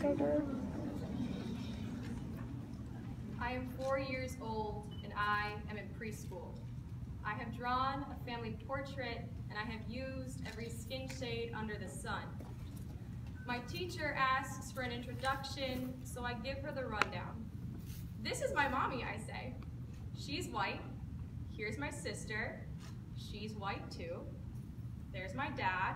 I am 4 years old and I am in preschool. I have drawn a family portrait and I have used every skin shade under the sun. My teacher asks for an introduction, so I give her the rundown. This is my mommy, I say. She's white. Here's my sister. She's white too. There's my dad.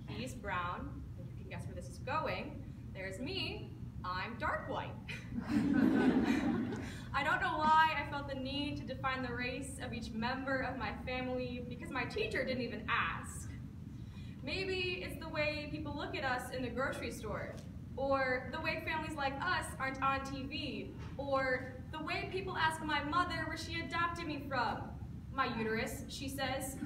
He's brown. And you can guess where this is going. There's me. I'm dark white. I don't know why I felt the need to define the race of each member of my family because my teacher didn't even ask. Maybe it's the way people look at us in the grocery store, or the way families like us aren't on TV, or the way people ask my mother where she adopted me from. My uterus, she says.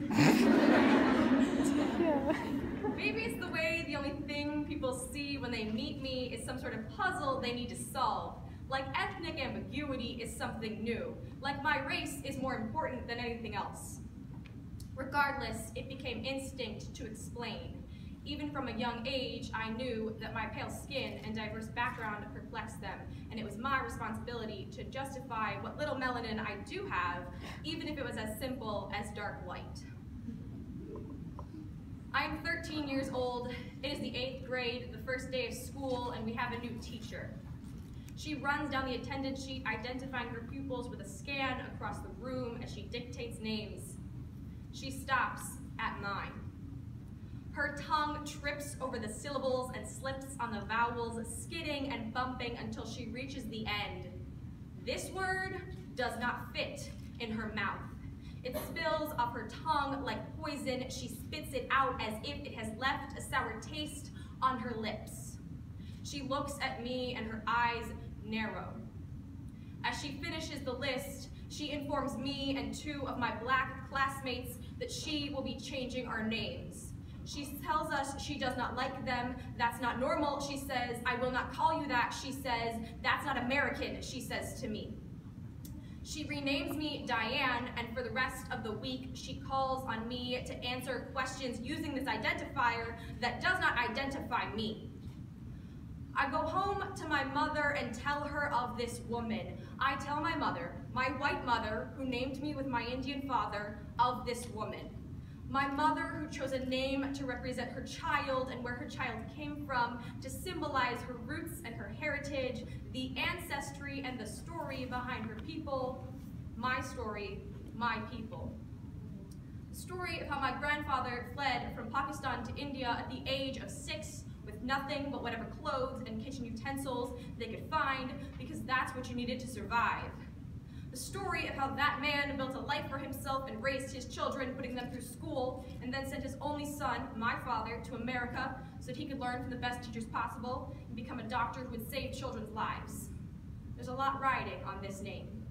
Maybe it's the way the only thing people see when they meet me is some sort of puzzle they need to solve. Like ethnic ambiguity is something new. Like my race is more important than anything else. Regardless, it became instinct to explain. Even from a young age, I knew that my pale skin and diverse background perplexed them, and it was my responsibility to justify what little melanin I do have, even if it was as simple as dark white. I'm 13 years old. It is the 8th grade, the first day of school, and we have a new teacher. She runs down the attendance sheet, identifying her pupils with a scan across the room as she dictates names. She stops at 9. Her tongue trips over the syllables and slips on the vowels, skidding and bumping until she reaches the end. This word does not fit in her mouth. It spills off her tongue like poison. She spits it out as if it has left a sour taste on her lips. She looks at me and her eyes narrow. As she finishes the list, she informs me and 2 of my black classmates that she will be changing our names. She tells us she does not like them. That's not normal, she says. I will not call you that, she says. That's not American, she says to me. She renames me Diane, and for the rest of the week, she calls on me to answer questions using this identifier that does not identify me. I go home to my mother and tell her of this woman. I tell my mother, my white mother, who named me with my Indian father, of this woman. My mother, who chose a name to represent her child and where her child came from, to symbolize her roots and her heritage, the ancestry and the story behind her people. My story, my people. The story of how my grandfather fled from Pakistan to India at the age of 6 with nothing but whatever clothes and kitchen utensils they could find, because that's what you needed to survive. The story of how that man built a life for himself and raised his children, putting them through school, and then sent his only son, my father, to America so that he could learn from the best teachers possible and become a doctor who would save children's lives. There's a lot riding on this name.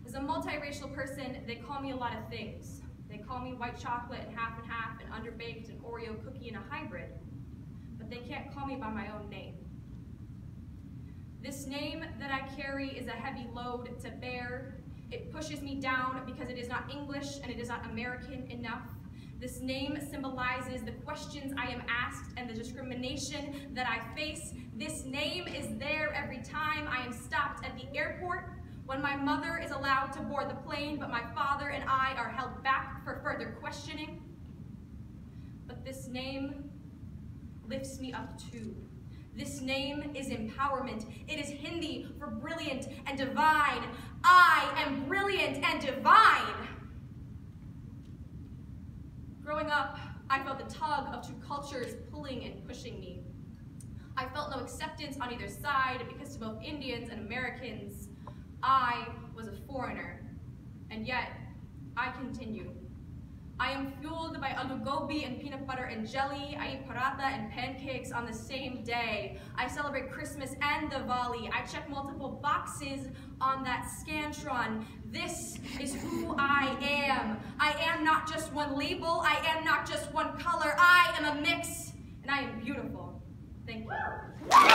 As a multiracial person, they call me a lot of things. They call me white chocolate and half, and underbaked, an Oreo cookie, and a hybrid. But they can't call me by my own name. This name that I carry is a heavy load to bear. It pushes me down because it is not English and it is not American enough. This name symbolizes the questions I am asked and the discrimination that I face. This name is there every time I am stopped at the airport, when my mother is allowed to board the plane, but my father and I are held back for further questioning. But this name lifts me up too. This name is empowerment. It is Hindi for brilliant and divine. I am brilliant and divine. Growing up, I felt the tug of 2 cultures pulling and pushing me. I felt no acceptance on either side because to both Indians and Americans, I was a foreigner. And yet, I continue. I am fueled by aloo gobi and peanut butter and jelly. I eat paratha and pancakes on the same day. I celebrate Christmas and Diwali. I check multiple boxes on that Scantron. This is who I am. I am not just one label. I am not just one color. I am a mix, and I am beautiful. Thank you.